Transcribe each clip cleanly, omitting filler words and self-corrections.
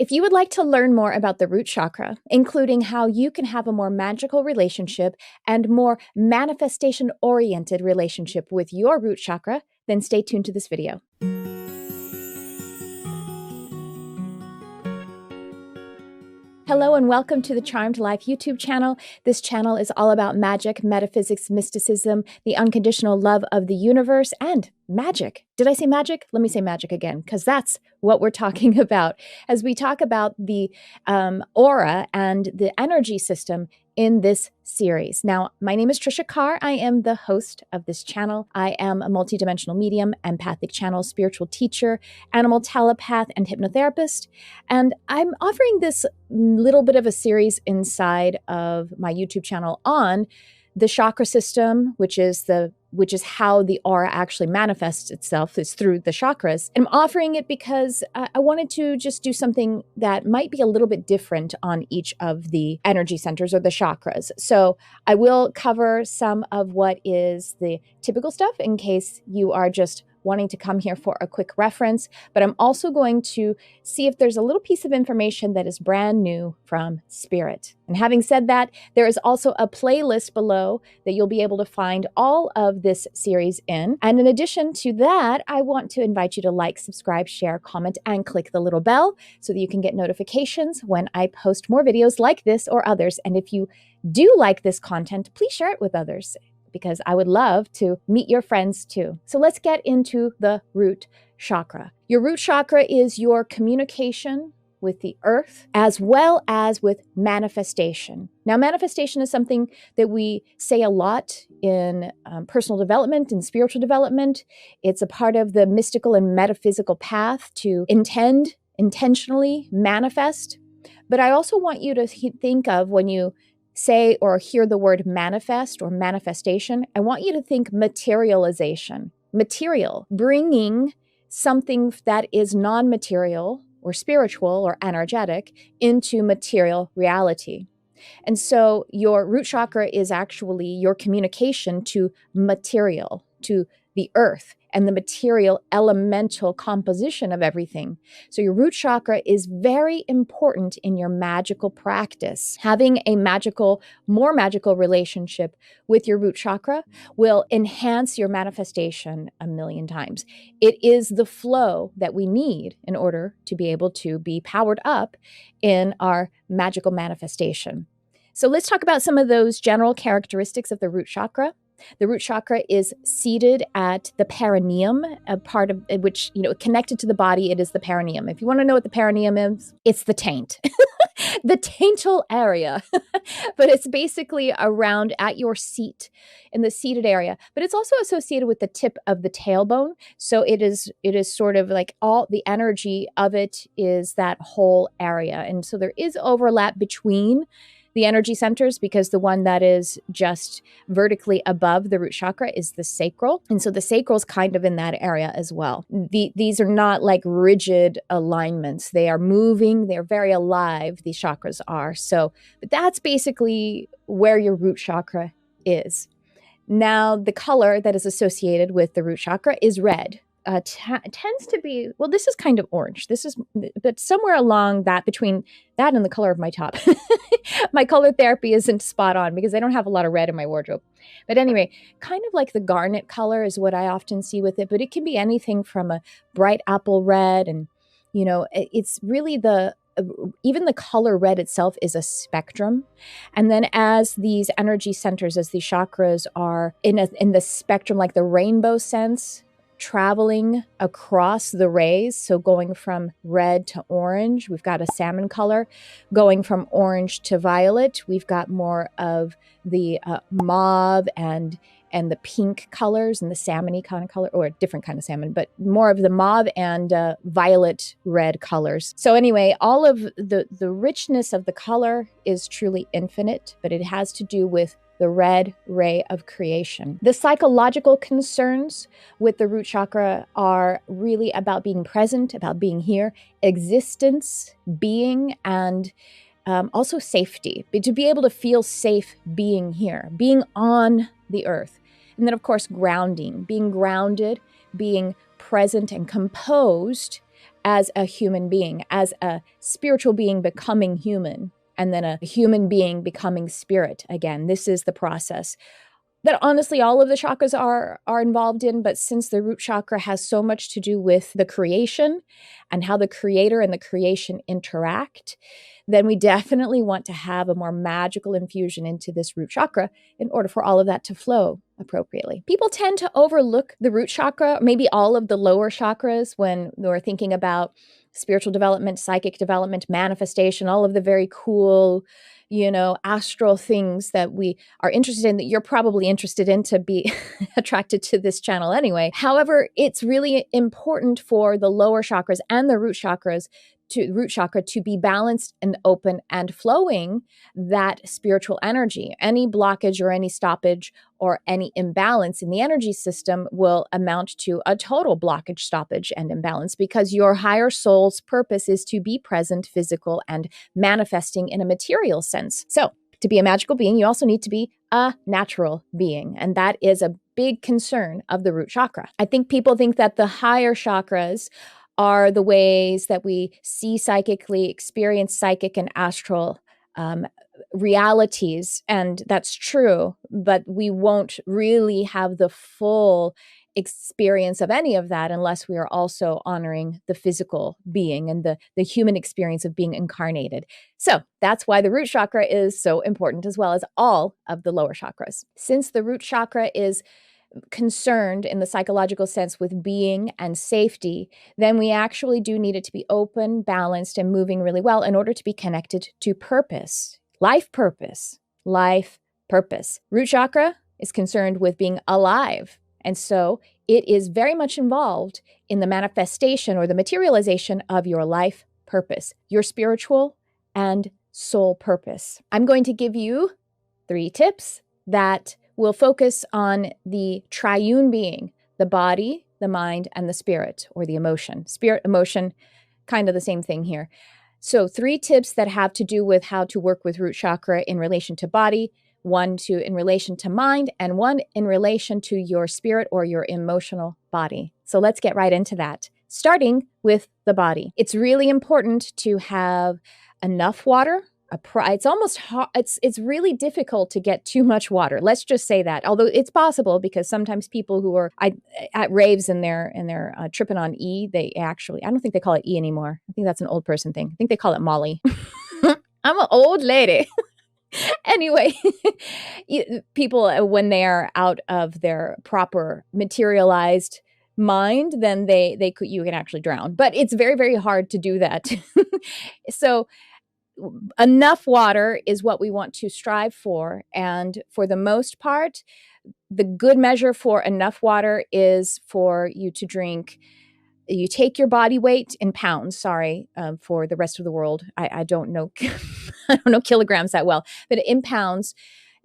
If you would like to learn more about the root chakra, including how you can have a more magical relationship and more manifestation-oriented relationship with your root chakra, then stay tuned to this video. Hello and welcome to the Charmed Life YouTube channel. This channel is all about magic, metaphysics, mysticism, the unconditional love of the universe, and magic. Did I say magic? Let me say magic again, because that's what we're talking about as we talk about the aura and the energy system in this series. Now, my name is Tricia Carr. I am the host of this channel. I am a multidimensional medium, empathic channel, spiritual teacher, animal telepath, and hypnotherapist. And I'm offering this little bit of a series inside of my YouTube channel on the chakra system, which is how the aura actually manifests itself, is through the chakras. And I'm offering it because I wanted to just do something that might be a little bit different on each of the energy centers or the chakras. So I will cover some of what is the typical stuff in case you are just wanting to come here for a quick reference, but I'm also going to see if there's a little piece of information that is brand new from Spirit. And having said that, there is also a playlist below that you'll be able to find all of this series in. And in addition to that, I want to invite you to like, subscribe, share, comment, and click the little bell so that you can get notifications when I post more videos like this or others. And if you do like this content, please share it with others, because I would love to meet your friends too. So let's get into the root chakra. Your root chakra is your communication with the earth as well as with manifestation. Now, manifestation is something that we say a lot in personal development and spiritual development. It's a part of the mystical and metaphysical path to intentionally manifest. But I also want you to think of, when you say or hear the word manifest or manifestation, I want you to think materialization. Material, bringing something that is non-material or spiritual or energetic into material reality. And so your root chakra is actually your communication to material, to the earth and the material elemental composition of everything. So your root chakra is very important in your magical practice. Having a more magical relationship with your root chakra will enhance your manifestation a million times. It is the flow that we need in order to be able to be powered up in our magical manifestation. So let's talk about some of those general characteristics of the root chakra. The root chakra is seated at the perineum, a part of which, connected to the body, it is the perineum. If you want to know what the perineum is, it's the taint, the taintal area. But it's basically around at your seat, in the seated area. But it's also associated with the tip of the tailbone. So it is sort of like all the energy of it is that whole area. And so there is overlap between the energy centers, because the one that is just vertically above the root chakra is the sacral. And so the sacral is kind of in that area as well. These are not like rigid alignments. They are moving. They're very alive. These chakras are. But that's basically where your root chakra is. Now, the color that is associated with the root chakra is red. Tends to be, well, this is kind of orange. But somewhere along that, between that and the color of my top. My color therapy isn't spot on because I don't have a lot of red in my wardrobe. But anyway, kind of like the garnet color is what I often see with it. But it can be anything from a bright apple red. And, it's really even the color red itself is a spectrum. And then as these energy centers, as these chakras are in the spectrum, like the rainbow sense, traveling across the rays, so going from red to orange, we've got a salmon color. Going from orange to violet, we've got more of the mauve and the pink colors and the salmon-y kind of color, or a different kind of salmon, but more of the mauve and violet red colors. So anyway, all of the richness of the color is truly infinite, but it has to do with the red ray of creation. The psychological concerns with the root chakra are really about being present, about being here, existence, being, and also safety. But to be able to feel safe being here, being on the earth. And then, of course, grounding, being grounded, being present and composed as a human being, as a spiritual being becoming human, and then a human being becoming spirit again. This is the process that honestly all of the chakras are involved in, but since the root chakra has so much to do with the creation and how the creator and the creation interact, then we definitely want to have a more magical infusion into this root chakra in order for all of that to flow appropriately. People tend to overlook the root chakra, maybe all of the lower chakras, when we're thinking about spiritual development, psychic development, manifestation, all of the very cool, astral things that we are interested in, that you're probably interested in to be attracted to this channel anyway. However, it's really important for the lower chakras and the root chakra to be balanced and open and flowing that spiritual energy. Any blockage or any stoppage or any imbalance in the energy system will amount to a total blockage, stoppage, and imbalance, because your higher soul's purpose is to be present, physical, and manifesting in a material sense. So, to be a magical being, you also need to be a natural being. And that is a big concern of the root chakra. I think people think that the higher chakras are the ways that we see psychically, experience psychic and astral realities. And that's true, but we won't really have the full experience of any of that unless we are also honoring the physical being and the human experience of being incarnated. So that's why the root chakra is so important, as well as all of the lower chakras. Since the root chakra is concerned in the psychological sense with being and safety, then we actually do need it to be open, balanced, and moving really well in order to be connected to purpose, life purpose, life purpose. Root chakra is concerned with being alive. And so it is very much involved in the manifestation or the materialization of your life purpose, your spiritual and soul purpose. I'm going to give you 3 tips that will focus on the triune being, the body, the mind, and the spirit, or the emotion. Spirit, emotion, kind of the same thing here. So 3 tips that have to do with how to work with root chakra in relation to body, 1 in relation to mind, and 1 in relation to your spirit or your emotional body. So let's get right into that, starting with the body. It's really important to have enough water. It's almost hard. It's really difficult to get too much water. Let's just say that. Although it's possible, because sometimes people who are at raves and they're tripping on E, I don't think they call it E anymore. I think that's an old person thing. I think they call it Molly. I'm an old lady. Anyway, people, when they are out of their proper materialized mind, then you can actually drown. But it's very, very hard to do that. So enough water is what we want to strive for. And for the most part, the good measure for enough water is for you to drink. You take your body weight in pounds, for the rest of the world. I don't know, I don't know kilograms that well, but in pounds,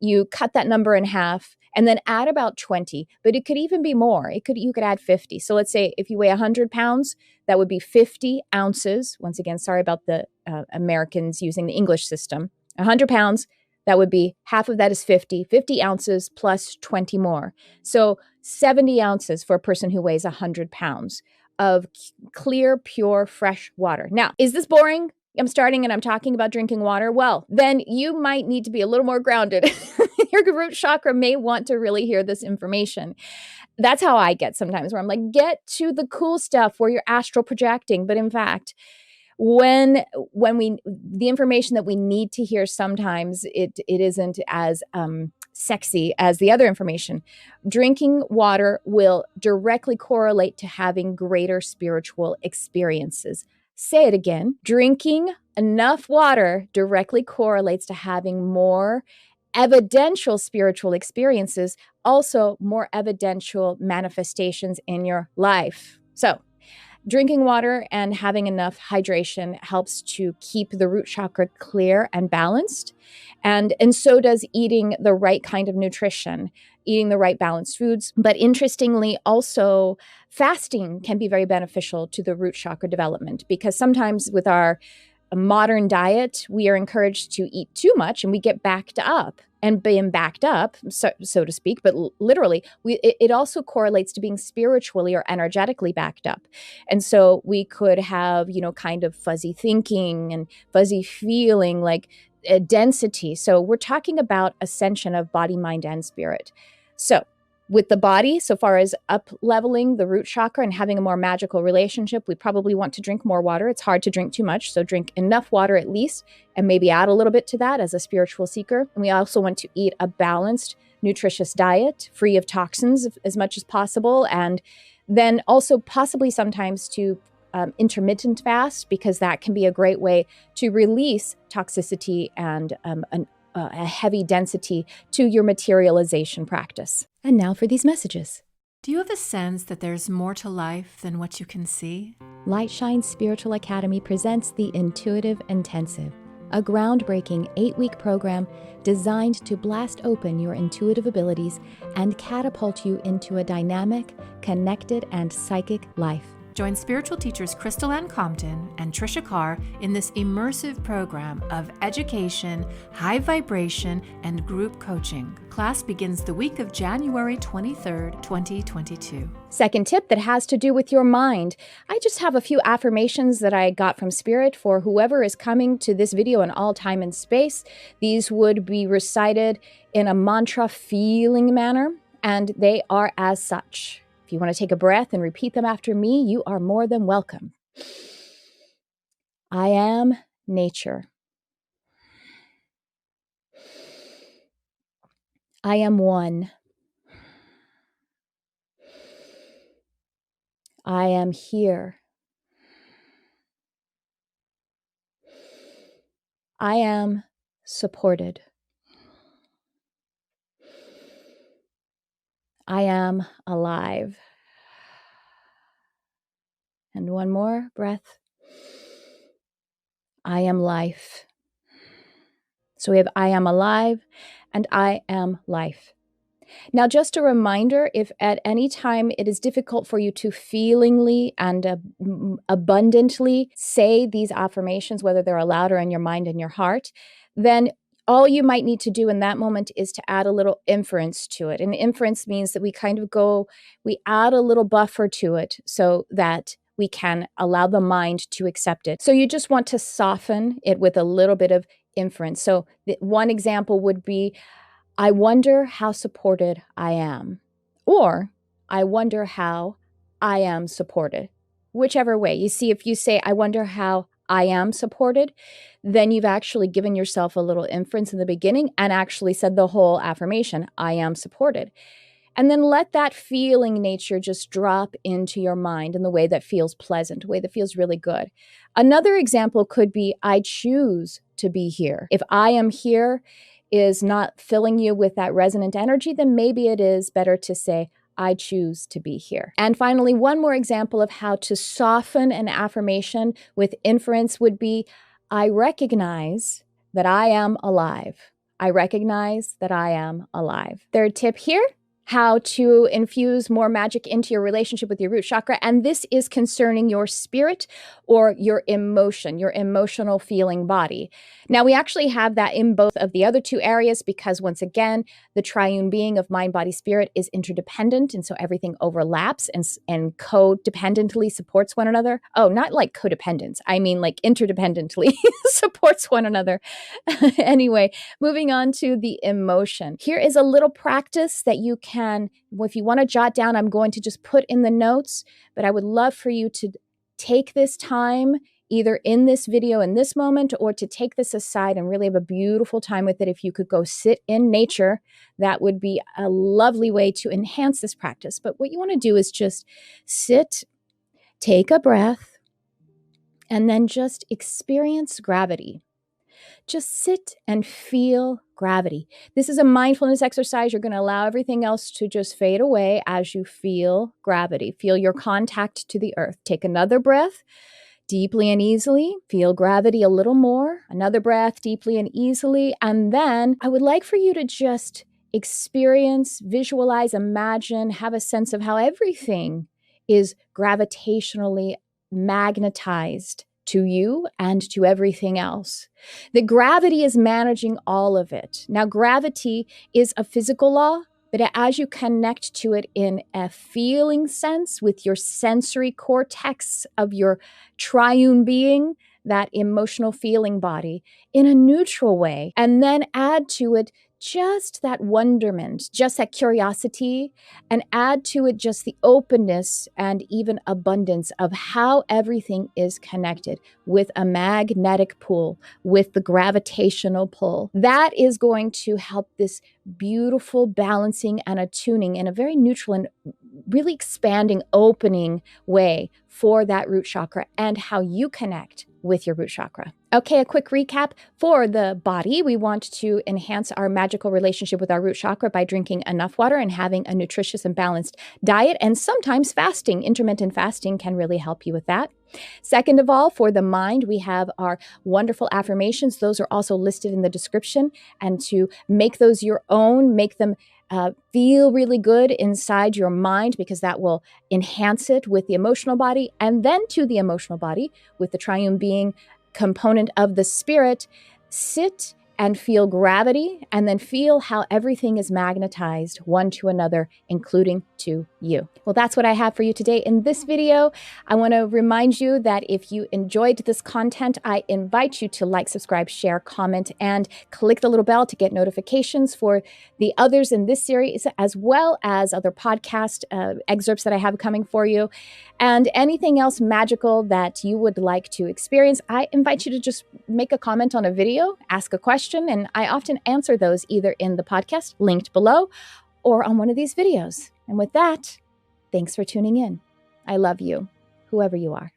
you cut that number in half and then add about 20, but it could even be more. You could add 50. So let's say if you weigh 100 pounds, that would be 50 ounces. Once again, sorry about the Americans using the English system. 100 pounds, that would be half of that is 50 ounces plus 20 more. So 70 ounces for a person who weighs 100 pounds of clear, pure, fresh water. Now, is this boring? I'm starting and I'm talking about drinking water. Well, then you might need to be a little more grounded. Your root chakra may want to really hear this information. That's how I get sometimes, where I'm like, get to the cool stuff where you're astral projecting. But in fact, when the information that we need to hear, sometimes it isn't as sexy as the other information. Drinking water will directly correlate to having greater spiritual experiences. Say it again. Drinking enough water directly correlates to having more evidential spiritual experiences, also more evidential manifestations in your life. So, drinking water and having enough hydration helps to keep the root chakra clear and balanced. And so does eating the right kind of nutrition, eating the right balanced foods. But interestingly, also fasting can be very beneficial to the root chakra development, because sometimes with our modern diet, we are encouraged to eat too much and we get backed up. and being backed up, so to speak, but literally, it also correlates to being spiritually or energetically backed up. And so we could have, kind of fuzzy thinking and fuzzy feeling, like density. So we're talking about ascension of body, mind, and spirit. So with the body, so far as up leveling the root chakra and having a more magical relationship, we probably want to drink more water. It's hard to drink too much, so drink enough water at least, and maybe add a little bit to that as a spiritual seeker. And we also want to eat a balanced, nutritious diet, free of toxins as much as possible, and then also possibly sometimes to intermittent fast, because that can be a great way to release toxicity and a heavy density to your materialization practice. And now for these messages. Do you have a sense that there's more to life than what you can see? Lightshine Spiritual Academy presents the Intuitive Intensive, a groundbreaking 8-week program designed to blast open your intuitive abilities and catapult you into a dynamic, connected, and psychic life. Join spiritual teachers Crystal Ann Compton and Tricia Carr in this immersive program of education, high vibration, and group coaching. Class begins the week of January 23rd, 2022. Second tip that has to do with your mind. I just have a few affirmations that I got from Spirit for whoever is coming to this video in all time and space. These would be recited in a mantra feeling manner, and they are as such. If you want to take a breath and repeat them after me, you are more than welcome. I am nature. I am one. I am here. I am supported. I am alive. And one more breath. I am life. So we have I am alive and I am life. Now, just a reminder, if at any time it is difficult for you to feelingly and abundantly say these affirmations, whether they're aloud or in your mind and your heart, then all you might need to do in that moment is to add a little inference to it. And inference means that we add a little buffer to it so that we can allow the mind to accept it. So you just want to soften it with a little bit of inference. So one example would be, I wonder how supported I am. Or, I wonder how I am supported. Whichever way. You see, if you say, I wonder how I am supported, then you've actually given yourself a little inference in the beginning and actually said the whole affirmation, I am supported. And then let that feeling nature just drop into your mind in the way that feels pleasant, a way that feels really good. Another example could be, I choose to be here. If I am here is not filling you with that resonant energy, then maybe it is better to say, I choose to be here. And finally, one more example of how to soften an affirmation with inference would be, I recognize that I am alive. I recognize that I am alive. Third tip here, how to infuse more magic into your relationship with your root chakra. And this is concerning your spirit or your emotion, your emotional feeling body. Now, we actually have that in both of the other two areas because, once again, the triune being of mind, body, spirit is interdependent. And so everything overlaps and codependently supports one another. Oh, not like codependence. I mean like interdependently supports one another. Anyway, moving on to the emotion. Here is a little practice that you can, if you want to jot down, I'm going to just put in the notes, but I would love for you to take this time either in this video in this moment or to take this aside and really have a beautiful time with it. If you could go sit in nature, that would be a lovely way to enhance this practice. But what you want to do is just sit, take a breath, and then just experience gravity. Just sit and feel gravity. This is a mindfulness exercise. You're going to allow everything else to just fade away as you feel gravity. Feel your contact to the earth. Take another breath deeply and easily. Feel gravity a little more. Another breath deeply and easily. And then I would like for you to just experience, visualize, imagine, have a sense of how everything is gravitationally magnetized to you and to everything else. That gravity is managing all of it. Now, gravity is a physical law, but as you connect to it in a feeling sense with your sensory cortex of your triune being, that emotional feeling body, in a neutral way, and then add to it just that wonderment, just that curiosity, and add to it just the openness and even abundance of how everything is connected with a magnetic pull, with the gravitational pull. That is going to help this beautiful balancing and attuning in a very neutral and really expanding, opening way for that root chakra and how you connect with your root chakra. Okay, a quick recap. For the body, we want to enhance our magical relationship with our root chakra by drinking enough water and having a nutritious and balanced diet, and sometimes fasting. Intermittent fasting can really help you with that. Second of all, for the mind, we have our wonderful affirmations. Those are also listed in the description, and to make those your own, make them feel really good inside your mind, because that will enhance it with the emotional body, and then to the emotional body with the triune being component of the spirit. Sit and feel gravity, and then feel how everything is magnetized one to another, including to you. Well, that's what I have for you today in this video. I want to remind you that if you enjoyed this content, I invite you to like, subscribe, share, comment, and click the little bell to get notifications for the others in this series, as well as other podcast excerpts that I have coming for you. And anything else magical that you would like to experience, I invite you to just make a comment on a video, ask a question, and I often answer those either in the podcast linked below or on one of these videos. And with that, thanks for tuning in. I love you, whoever you are.